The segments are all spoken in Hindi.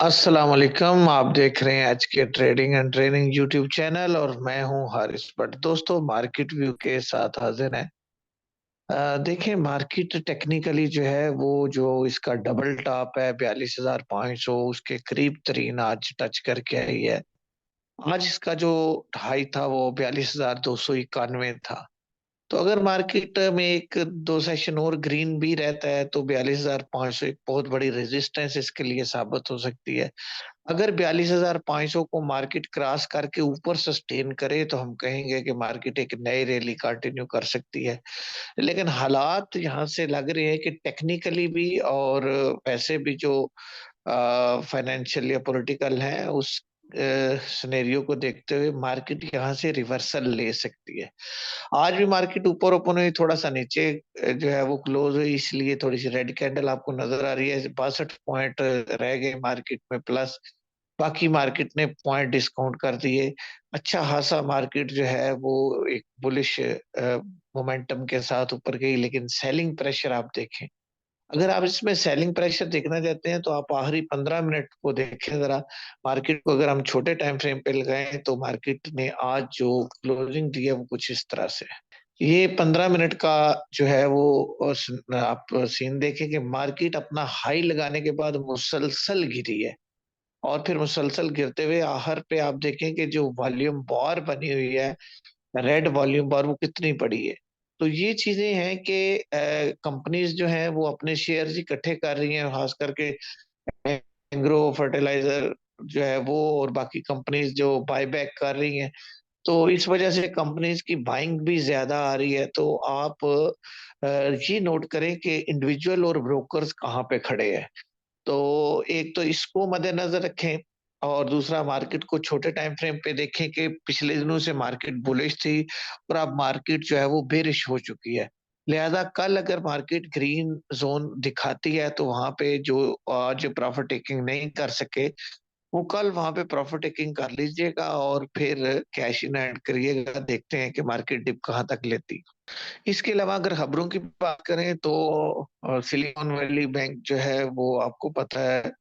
अस्सलाम वालेकुम। आप देख रहे हैं आज के trading and training YouTube channel और मैं हूं हारिस भट्ट। दोस्तों, मार्केट व्यू के साथ हाजिर है। देखिए, मार्केट टेक्निकली जो है वो जो इसका डबल टॉप है 42,500 उसके करीब तरीन आज टच करके आई है। आज इसका जो हाई था वो 42,291 था। तो अगर मार्केट में एक दो सेशन और ग्रीन भी रहता है तो 42,500 एक बहुत बड़ी रेजिस्टेंस इसके लिए साबित हो सकती है। अगर 42,500 को मार्केट क्रॉस करके ऊपर सस्टेन करे तो हम कहेंगे कि मार्केट एक नई रैली कंटिन्यू कर सकती है। लेकिन हालात यहाँ से लग रहे हैं कि टेक्निकली भी और वैसे भी जो फाइनेंशियल या पॉलिटिकल है उस सिनेरियो को देखते हुए मार्केट यहाँ से रिवर्सल ले सकती है। आज भी मार्केट ऊपर ओपन हुई, थोड़ा सा नीचे जो है वो क्लोज हुई, इसलिए थोड़ी सी रेड कैंडल आपको नजर आ रही है। 62 पॉइंट रह गए मार्केट में प्लस, बाकी मार्केट ने पॉइंट डिस्काउंट कर दिए। अच्छा खासा मार्केट जो है वो एक बुलिश मोमेंटम के साथ ऊपर गई, लेकिन सेलिंग प्रेशर आप देखें। अगर आप इसमें सेलिंग प्रेशर देखना चाहते हैं तो आप आखिरी 15 मिनट को देखें जरा। मार्केट को अगर हम छोटे टाइम फ्रेम पे लगाएं तो मार्केट ने आज जो क्लोजिंग दी है वो कुछ इस तरह से है। ये 15 मिनट का जो है वो आप सीन देखें कि मार्केट अपना हाई लगाने के बाद मुसलसल गिरी है और फिर मुसलसल गिरते हुए आखिर पे आप देखें कि जो वॉल्यूम बार बनी हुई है, रेड वॉल्यूम बार, वो कितनी बड़ी है। तो ये चीजें हैं कि कंपनीज जो हैं वो अपने शेयर्स इकट्ठे कर रही हैं, खास करके एग्रो फर्टिलाइजर जो है वो, और बाकी कंपनीज जो बाय बैक कर रही हैं। तो इस वजह से कंपनीज की बाइंग भी ज्यादा आ रही है। तो आप ये नोट करें कि इंडिविजुअल और ब्रोकर्स कहाँ पे खड़े हैं। तो एक तो इसको मद्देनजर रखें और दूसरा मार्केट को छोटे टाइम फ्रेम पे देखें कि पिछले दिनों से मार्केट बुलिश थी और अब मार्केट जो है वो बेरिश हो चुकी है। लिहाजा कल अगर मार्केट ग्रीन जोन दिखाती है तो वहां पे जो आज प्रॉफिट टेकिंग नहीं कर सके वो कल वहां पे प्रॉफिट टेकिंग कर लीजिएगा और फिर कैश इन हैंड करिएगा। देखते हैं कि मार्केट डिप कहाँ तक लेती। इसके अलावा अगर खबरों की बात करें तो सिलिकॉन वैली बैंक जो है वो आपको पता है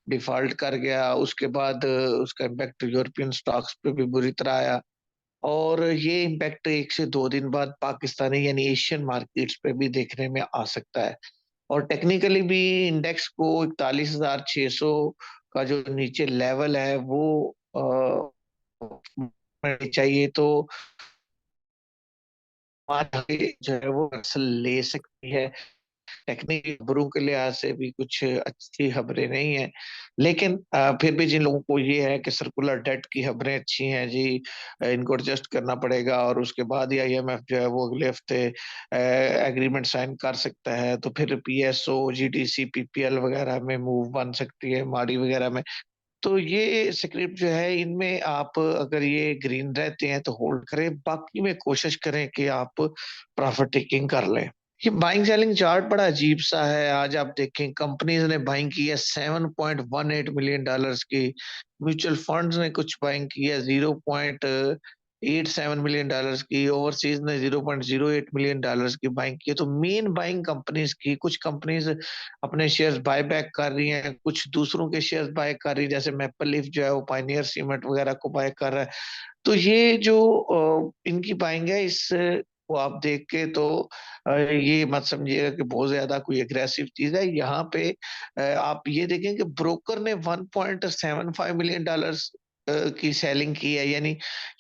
डिफॉल्ट कर गया। उसके बाद उसका इम्पैक्ट यूरोपियन स्टॉक्स पे भी बुरी तरह आया और ये इम्पैक्ट 1 से 2 दिन बाद पाकिस्तानी यानी एशियन मार्केट्स पे भी देखने में आ सकता है। और टेक्निकली भी इंडेक्स को 41,600 का जो नीचे लेवल है वो चाहिए तो आगे जो है वो अक्सर ले सकती है। टेक्निकल खबरों के लिहाज से भी कुछ अच्छी खबरें नहीं है, लेकिन फिर भी जिन लोगों को ये है कि सर्कुलर डेट की खबरें अच्छी हैं जी, इनको एडजस्ट करना पड़ेगा और उसके बाद ही आईएमएफ जो है वो अगले हफ्ते एग्रीमेंट साइन कर सकता है, तो फिर पीएसओ जीटीसी पीपीएल वगैरह में मूव बन सकती है, माड़ी वगैरह में। तो ये स्क्रिप्ट जो है इनमें आप अगर ये ग्रीन रहते हैं तो होल्ड करें, बाकी में कोशिश करें कि आप प्रॉफिट टेकिंग कर लें। ये बाइंग सेलिंग चार्ट बड़ा अजीब सा है। आज आप देखें कंपनीज ने बाइंग की है 7.18 मिलियन डॉलर्स की, म्यूचुअल फंड्स ने कुछ बाइंग की है 0.87 मिलियन डॉलर्स की, ओवरसीज ने 0.08 मिलियन डॉलर्स की बाइंग की है। तो मेन बाइंग कंपनीज की, कुछ कंपनीज अपने शेयर्स बाय बैक कर रही हैं, कुछ दूसरों के शेयर्स बाय कर रही है, जैसे मैपल लीफ जो है वो पायनियर सीमेंट वगैरह को बाय कर रहा है। तो ये जो इनकी बाइंग है इस वो आप देख के तो ये मत समझिएगा कि बहुत ज्यादा कोई एग्रेसिव चीज है यहाँ पे। आप ये देखें कि ब्रोकर ने 1.75 मिलियन डॉलर्स की सेलिंग की है, यानी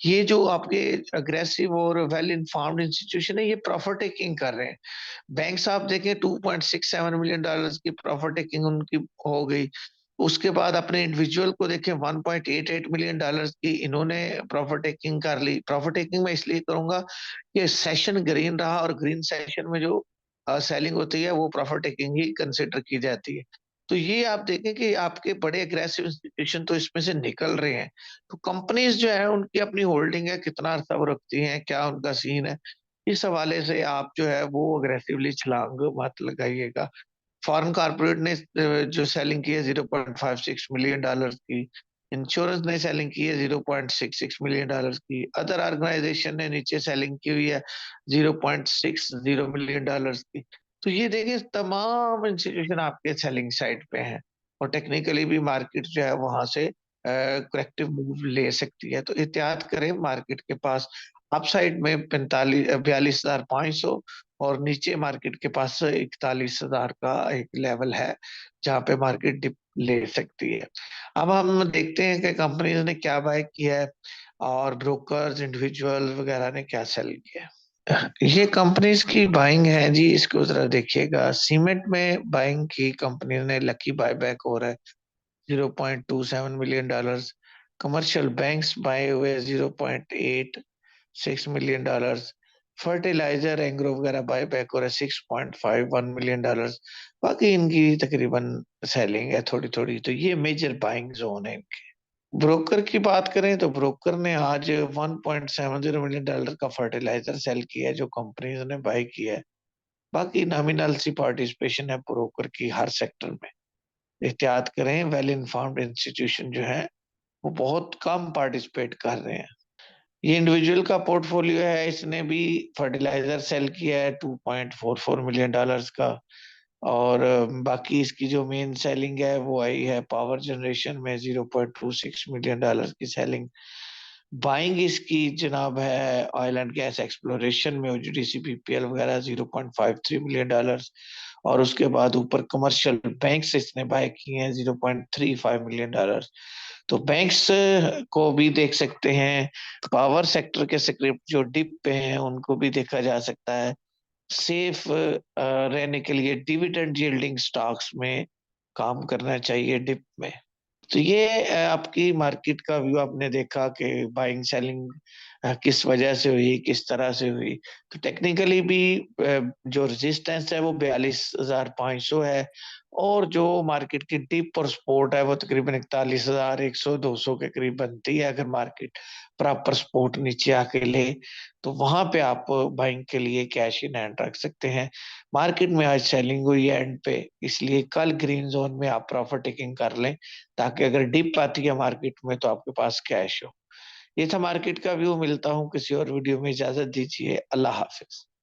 ये जो आपके अग्रेसिव और वेल इन्फॉर्म्ड इंस्टीट्यूशन है ये प्रॉफिट टेकिंग कर रहे हैं। बैंक साहब देखें 2.67 मिलियन डॉलर्स की प्रॉफिट टेकिंग उनकी हो गई। उसके बाद अपने इंडिविजुअल को देखें 1.88 मिलियन डॉलर्स की इन्होंने प्रॉफिट टेकिंग कर ली। प्रॉफिट टेकिंग मैं इसलिए करूंगा कि सेशन ग्रीन रहा और ग्रीन सेशन में जो सेलिंग होती है वो प्रॉफिट टेकिंग ही कंसिडर की जाती है। तो ये आप देखें कि आपके बड़े अग्रेसिव इंस्टीट्यूशन तो इसमें से निकल रहे हैं। तो कंपनीज जो है उनकी अपनी होल्डिंग है, कितना अरसा वो रखती हैं, क्या उनका सीन है, इस हवाले से आप जो है वो अग्रेसिवली छलांग मत लगाइएगा। फॉरेन कारपोरेट ने जो सेलिंग की है 0.56 मिलियन डॉलर्स की, इंश्योरेंस ने सेलिंग की है 0.66 मिलियन डॉलर्स की, अदर ऑर्गेनाइजेशन ने नीचे सेलिंग की हुई है 0.60 मिलियन डॉलर्स की। तो ये देखिए तमाम इंस्टीट्यूशन आपके सेलिंग साइड पे हैं। और टेक्निकली भी मार्केट जो है वहां से करेक्टिव मूव ले सकती है। तो एहतियात करें, मार्केट के पास अपसाइड में 42,500 और नीचे मार्केट के पास 41,000 का एक लेवल है जहां पे मार्केट डिप ले सकती है। अब हम देखते हैं कि कंपनीज ने क्या बाय किया है और ब्रोकर्स इंडिविजुअल वगैरह ने क्या सेल किया है। ये कंपनीज की बाइंग है जी, इसको जरा देखिएगा। सीमेंट में बाइंग की कंपनी ने, लकी बायबैक हो रहा है $0.27 मिलियन। कमर्शियल बैंक्स बाय हुए $0.86 मिलियन। फर्टिलाइजर एंग्रो वगैरह बाय बैक हो रहा है $6.51 मिलियन। बाकी इनकी तकरीबन सेलिंग है थोड़ी थोड़ी। तो ये मेजर बाइंग जोन है। ब्रोकर की बात करें तो ब्रोकर ने आज $1.70 मिलियन का फर्टिलाइजर सेल किया है जो कंपनीज ने बाय किया है। बाकी नॉमिनल सी पार्टिसिपेशन है ब्रोकर की हर सेक्टर में। एहतियात करें, वेल इन्फॉर्म्ड इंस्टीट्यूशन जो है वो बहुत कम पार्टिसिपेट कर रहे हैं। ये इंडिविजुअल का पोर्टफोलियो है, इसने भी फर्टिलाइजर सेल किया है $2.44 मिलियन का। और बाकी इसकी जो मेन सेलिंग है वो आई है पावर जनरेशन में $0.26 मिलियन की सेलिंग। बाइंग इसकी जनाब है ऑयल एंड गैस एक्सप्लोरेशन में, ओजीडीसी पीपीएल वगैरह $0.53 मिलियन। और उसके बाद ऊपर कमर्शियल बैंक से इसने बाय किए हैं $0.35 मिलियन। तो बैंक्स को भी देख सकते हैं। पावर सेक्टर के स्क्रिप्ट जो डिप पे हैं उनको भी देखा जा सकता है। सेफ रहने के लिए डिविडेंड यील्डिंग स्टॉक्स में काम करना चाहिए डिप में। तो ये आपकी मार्केट का व्यू आपने देखा कि बाइंग सेलिंग किस वजह से हुई, किस तरह से हुई। तो टेक्निकली भी जो रेजिस्टेंस है वो 42,500 है। और जो मार्केट की डिप और सपोर्ट है वो तकरीबन 41,100 200 के करीब बनती है। अगर मार्केट प्रॉपर सपोर्ट नीचे आके ले तो वहां पे आप बाइंग के लिए कैश इन हैंड रख सकते हैं। मार्केट में आज सेलिंग हुई है एंड पे, इसलिए कल ग्रीन जोन में आप प्रॉफिट टेकिंग कर लें ताकि अगर डिप आती है मार्केट में तो आपके पास कैश हो। ये था मार्केट का व्यू। मिलता हूँ किसी और वीडियो में, इजाजत दीजिए। अल्लाह हाफिज।